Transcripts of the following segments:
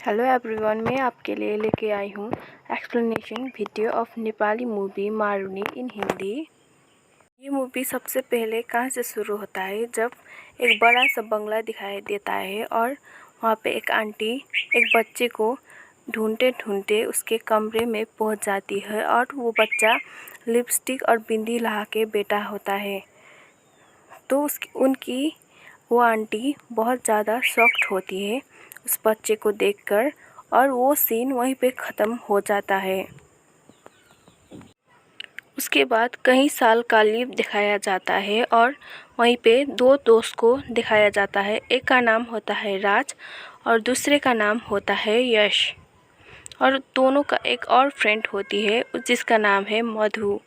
Hello everyone, मैं आपके लिए लेके आई हूँ explanation video of Nepali movie Maruni in Hindi. ये मूवी सबसे पहले कहाँ से शुरू होता है, जब एक बड़ा सा बंगला दिखाई देता है और वहाँ पे एक आंटी एक बच्चे को ढूंढते ढूंढते उसके कमरे में पहुँच जाती है और वो बच्चा लिपस्टिक और बिंदी लगा के बैठा होता है। तो उनकी वो आंटी बहुत ज़्यादा शॉक्ड होती है उस बच्चे को देखकर और वो सीन वहीं पे ख़त्म हो जाता है। उसके बाद कई साल का लीव दिखाया जाता है और वहीं पे दो दोस्त को दिखाया जाता है। एक का नाम होता है राज और दूसरे का नाम होता है यश, और दोनों का एक और फ्रेंड होती है जिसका नाम है मधु।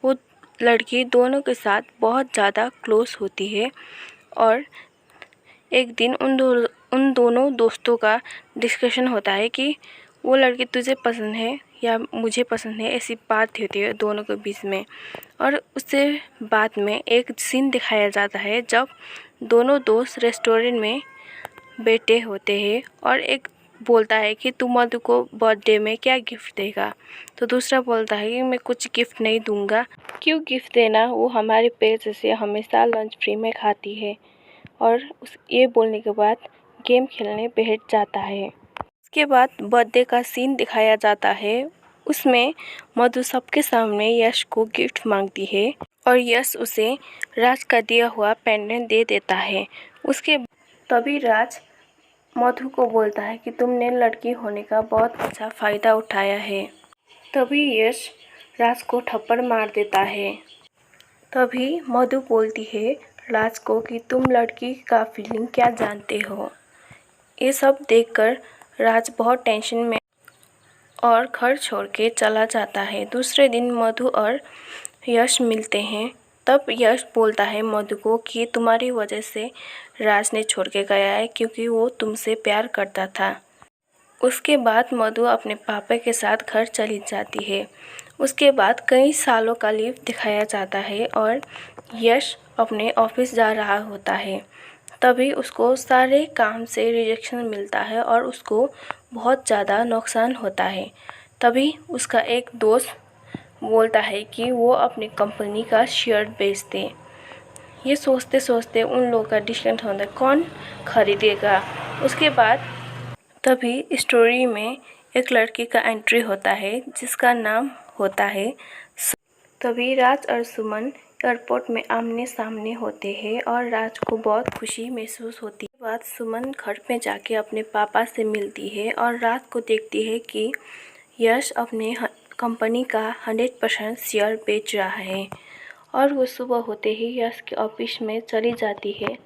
वो लड़की दोनों के साथ बहुत ज़्यादा क्लोज होती है और एक दिन उन दोनों दोस्तों का डिस्कशन होता है कि वो लड़की तुझे पसंद है या मुझे पसंद है, ऐसी बात होती है दोनों के बीच में। और उससे बाद में एक सीन दिखाया जाता है जब दोनों दोस्त रेस्टोरेंट में बैठे होते हैं और एक बोलता है कि तू मधु को बर्थडे में क्या गिफ्ट देगा, तो दूसरा बोलता है कि मैं कुछ गिफ्ट नहीं दूंगा, क्यों गिफ्ट देना, वो हमारे पैसे से हमेशा लंच फ्री में खाती है। और ये बोलने के बाद गेम खेलने बैठ जाता है। इसके बाद बर्थडे का सीन दिखाया जाता है। उसमें मधु सबके सामने यश को गिफ्ट मांगती है और यश उसे राज का दिया हुआ पेंडेंट दे देता है। उसके तभी राज मधु को बोलता है कि तुमने लड़की होने का बहुत अच्छा फ़ायदा उठाया है। तभी यश राज को थप्पड़ मार देता है। तभी मधु बोलती है राज को कि तुम लड़की का फीलिंग क्या जानते हो। ये सब देखकर राज बहुत टेंशन में और घर छोड़ के चला जाता है। दूसरे दिन मधु और यश मिलते हैं। तब यश बोलता है मधु को कि तुम्हारी वजह से राज ने छोड़ के गया है, क्योंकि वो तुमसे प्यार करता था। उसके बाद मधु अपने पापा के साथ घर चली जाती है। उसके बाद कई सालों का लीव दिखाया जाता है और यश अपने ऑफिस जा रहा होता है। तभी उसको सारे काम से रिजेक्शन मिलता है और उसको बहुत ज़्यादा नुकसान होता है। तभी उसका एक दोस्त बोलता है कि वो अपनी कंपनी का शेयर बेच दे। ये सोचते सोचते उन लोगों का डिसीजन होता है कौन खरीदेगा। उसके बाद तभी स्टोरी में एक लड़की का एंट्री होता है जिसका नाम होता है। तभी राज और सुमन एयरपोर्ट में आमने सामने होते हैं और राज को बहुत खुशी महसूस होती है। बाद सुमन घर में जाके अपने पापा से मिलती है और राज को देखती है कि यश अपने कंपनी का 100% शेयर बेच रहा है। और वो सुबह होते ही यश के ऑफिस में चली जाती है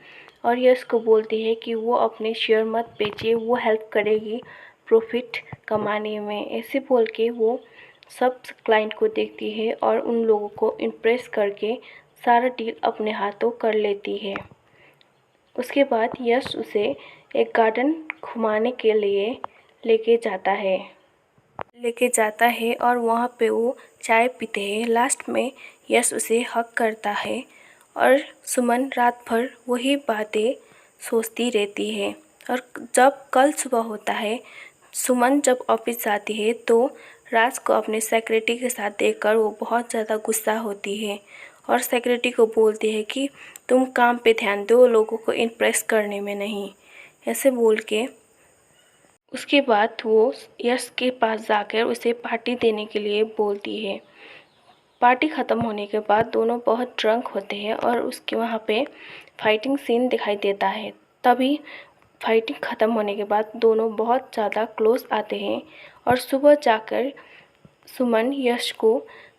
और यश को बोलती है कि वो अपने शेयर मत बेचे, वो हेल्प करेगी प्रॉफिट कमाने में। ऐसे बोल के वो सब क्लाइंट को देखती है और उन लोगों को इम्प्रेस करके सारा डील अपने हाथों कर लेती है। उसके बाद यश उसे एक गार्डन घुमाने के लिए लेके जाता है और वहाँ पे वो चाय पीते हैं। लास्ट में यश उसे हक करता है और सुमन रात भर वही बातें सोचती रहती है। और जब कल सुबह होता है, सुमन जब ऑफिस जाती है तो राज को अपने सेक्रेटरी के साथ देखकर वो बहुत ज़्यादा गुस्सा होती है और सेक्रेटरी को बोलती है कि तुम काम पे ध्यान दो, लोगों को इम्प्रेस करने में नहीं, ऐसे बोल के। उसके बाद वो यश के पास जाकर उसे पार्टी देने के लिए बोलती है। पार्टी ख़त्म होने के बाद दोनों बहुत ड्रंक होते हैं और उसके वहाँ पे फाइटिंग सीन दिखाई देता है। तभी फाइटिंग ख़त्म होने के बाद दोनों बहुत ज़्यादा क्लोज आते हैं और सुबह जाकर सुमन यश को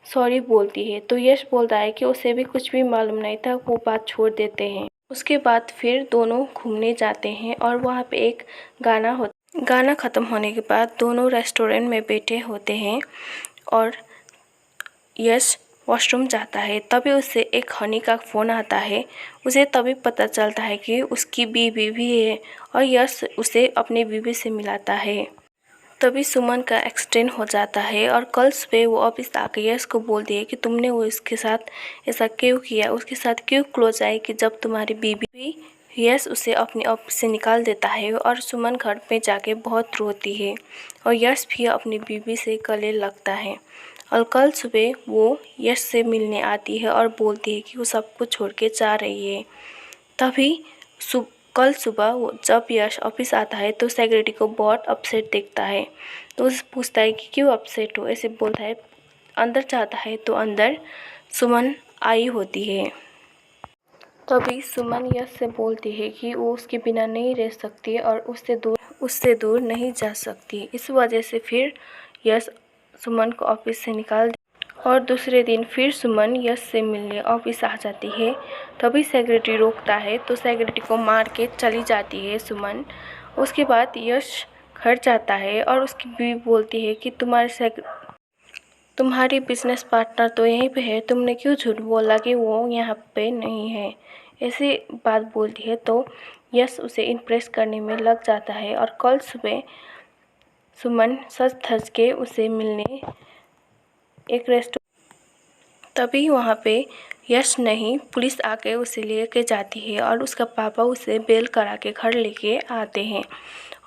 सॉरी बोलती है। तो यश बोलता है कि उसे भी कुछ भी मालूम नहीं था, वो बात छोड़ देते हैं। उसके बाद फिर दोनों घूमने जाते हैं और वहाँ पे एक गाना ख़त्म होने के बाद दोनों रेस्टोरेंट में बैठे होते हैं और यश वॉशरूम जाता है। तभी उसे एक हनी का फ़ोन आता है। उसे तभी पता चलता है कि उसकी बीवी भी है और यश उसे अपनी बीवी से मिलाता है। तभी सुमन का एक्सीडेंट हो जाता है और कल सुबह वो ऑफिस आकर यश को बोलती है कि तुमने वो इसके साथ ऐसा क्यों किया, उसके साथ क्यों क्लोज आई कि जब तुम्हारी बीवी भी यश उसे अपने ऑफिस से निकाल देता है और सुमन घर में जाके बहुत रोती है और यश भी अपनी बीवी से गले लगता है। और कल सुबह वो यश से मिलने आती है और बोलती है कि वो सब कुछ छोड़ के जा रही है। तभी कल सुबह जब यश ऑफिस आता है तो सेक्रेटरी को बहुत अपसेट दिखता है। तो उसे पूछता है कि क्यों अपसेट हो, ऐसे बोलता है। अंदर जाता है तो अंदर सुमन आई होती है। तभी सुमन यश से बोलती है कि वो उसके बिना नहीं रह सकती और उससे दूर नहीं जा सकती। इस वजह से फिर यश सुमन को ऑफिस से निकाल और दूसरे दिन फिर सुमन यश से मिलने ऑफिस आ जाती है। तभी सेक्रेटरी रोकता है तो सेक्रेटरी को मार के चली जाती है सुमन। उसके बाद यश घर जाता है और उसकी बीवी बोलती है कि तुम्हारी बिजनेस पार्टनर तो यहीं पे है, तुमने क्यों झूठ बोला कि वो यहाँ पे नहीं है। ऐसी बात बोलती है तो यश उसे इम्प्रेस करने में लग जाता है और कल सुबह सुमन सज धज के उसे मिलने एक तभी वहाँ पे यश नहीं, पुलिस आके उसे लेके जाती है और उसका पापा उसे बेल करा के घर लेके आते हैं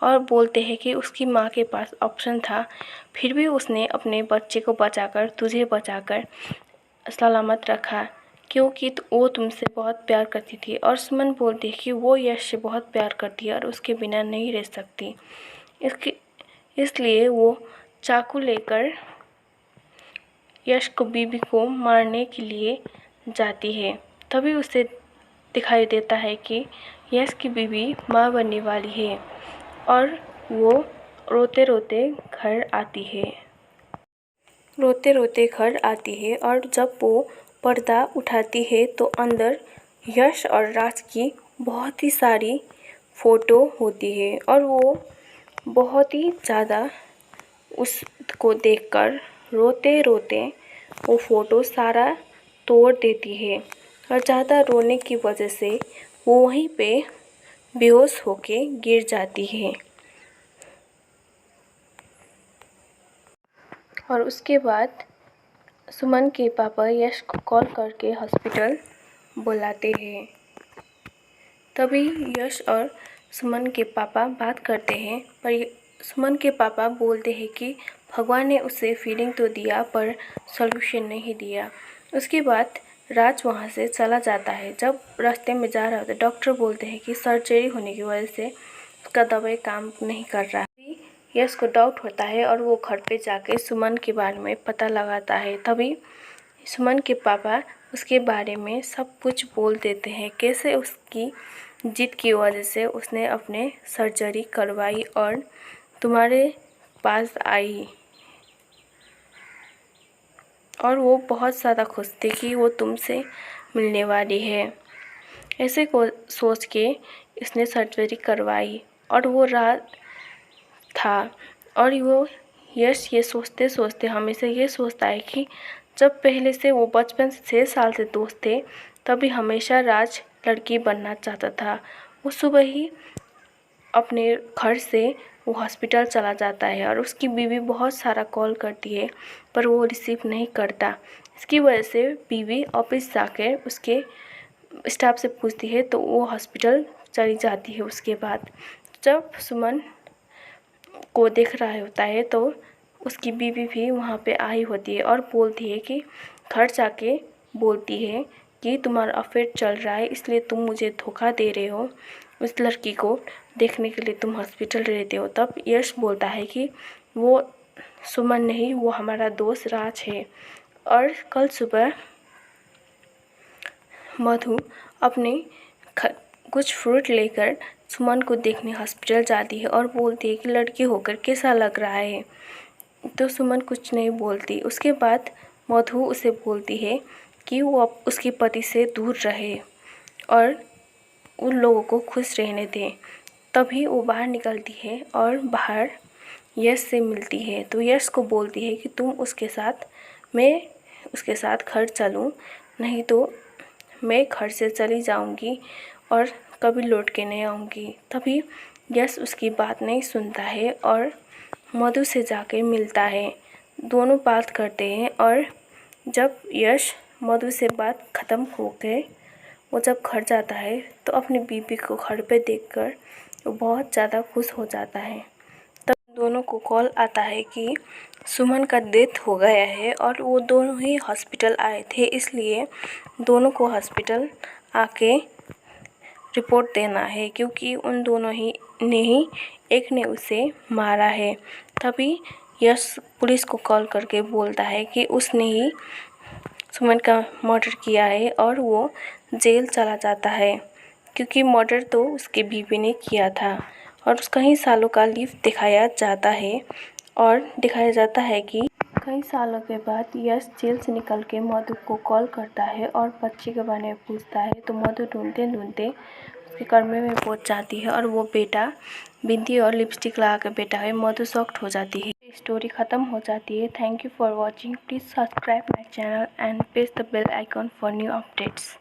और बोलते हैं कि उसकी माँ के पास ऑप्शन था, फिर भी उसने अपने बच्चे को बचाकर, तुझे बचाकर सलामत रखा क्योंकि वो तुमसे बहुत प्यार करती थी। और सुमन बोलती है कि वो यश से बहुत प्यार करती है और उसके बिना नहीं रह सकती। इसलिए वो चाकू लेकर यश को बीवी को मारने के लिए जाती है। तभी उसे दिखाई देता है कि यश की बीवी माँ बनने वाली है और वो रोते रोते घर आती है और जब वो पर्दा उठाती है तो अंदर यश और राज की बहुत ही सारी फ़ोटो होती है और वो बहुत ही ज़्यादा उसको देखकर रोते रोते वो फ़ोटो सारा तोड़ देती है और ज़्यादा रोने की वजह से वो वहीं पे बेहोश होके गिर जाती है। और उसके बाद सुमन के पापा यश को कॉल करके हॉस्पिटल बुलाते हैं। तभी यश और सुमन के पापा बात करते हैं पर सुमन के पापा बोलते हैं कि भगवान ने उसे फीलिंग तो दिया पर सॉल्यूशन नहीं दिया। उसके बाद राज वहाँ से चला जाता है। जब रास्ते में जा रहा होता है डॉक्टर बोलते हैं कि सर्जरी होने की वजह से उसका दवाई काम नहीं कर रहा है। यश को डाउट होता है और वो घर पे जाके सुमन के बारे में पता लगाता है। तभी सुमन के पापा उसके बारे में सब कुछ बोल देते हैं, कैसे उसकी जिद की वजह से उसने अपने सर्जरी करवाई और तुम्हारे पास आई और वो बहुत ज़्यादा खुश थी कि वो तुमसे मिलने वाली है। ऐसे को सोच के इसने सर्जरी करवाई और वो रात था और वो यश ये सोचते सोचते हमेशा ये सोचता है कि जब पहले से वो बचपन से 6 साल से दोस्त थे तभी हमेशा राज लड़की बनना चाहता था। वो सुबह ही अपने घर से वो हॉस्पिटल चला जाता है और उसकी बीवी बहुत सारा कॉल करती है पर वो रिसीव नहीं करता। इसकी वजह से बीवी ऑफिस जाकर उसके स्टाफ से पूछती है तो वो हॉस्पिटल चली जाती है। उसके बाद जब सुमन को देख रहा होता है तो उसकी बीवी भी वहाँ पे आई होती है और बोलती है कि घर जाके बोलती है कि तुम्हारा अफेयर चल रहा है इसलिए तुम मुझे धोखा दे रहे हो, उस लड़की को देखने के लिए तुम हॉस्पिटल रहते हो। तब यश बोलता है कि वो सुमन नहीं, वो हमारा दोस्त राज है। और कल सुबह मधु अपने कुछ फ्रूट लेकर सुमन को देखने हॉस्पिटल जाती है और बोलती है कि लड़की होकर कैसा लग रहा है। तो सुमन कुछ नहीं बोलती। उसके बाद मधु उसे बोलती है कि वो अब उसके पति से दूर रहे और उन लोगों को खुश रहने दें। तभी वो बाहर निकलती है और बाहर यश से मिलती है तो यश को बोलती है कि मैं उसके साथ घर चलूं, नहीं तो मैं घर से चली जाऊंगी और कभी लौट के नहीं आऊँगी। तभी यश उसकी बात नहीं सुनता है और मधु से जाकर मिलता है। दोनों बात करते हैं और जब यश मधु से बात ख़त्म हो गए वो जब घर जाता है तो अपनी बीवी को घर पे देखकर वो बहुत ज़्यादा खुश हो जाता है। तब दोनों को कॉल आता है कि सुमन का डेथ हो गया है और वो दोनों ही हॉस्पिटल आए थे, इसलिए दोनों को हॉस्पिटल आके रिपोर्ट देना है, क्योंकि उन दोनों ही ने ही एक ने उसे मारा है। तभी यश पुलिस को कॉल करके बोलता है कि उसने ही सुमन का मर्डर किया है और वो जेल चला जाता है, क्योंकि मर्डर तो उसके बीवी ने किया था। और कई सालों का लीव दिखाया जाता है और दिखाया जाता है कि कई सालों के बाद यश जेल से निकल के मधु को कॉल करता है और बच्चे के बारे में पूछता है। तो मधु ढूंढते ढूंढते उसके कमरे में पहुंच जाती है और वो बेटा बिंदी और लिपस्टिक लगा के बेटा है। मधु शॉक्ड हो जाती है। स्टोरी ख़त्म हो जाती है। Thank you for watching. Please subscribe my channel and press the bell icon for new updates.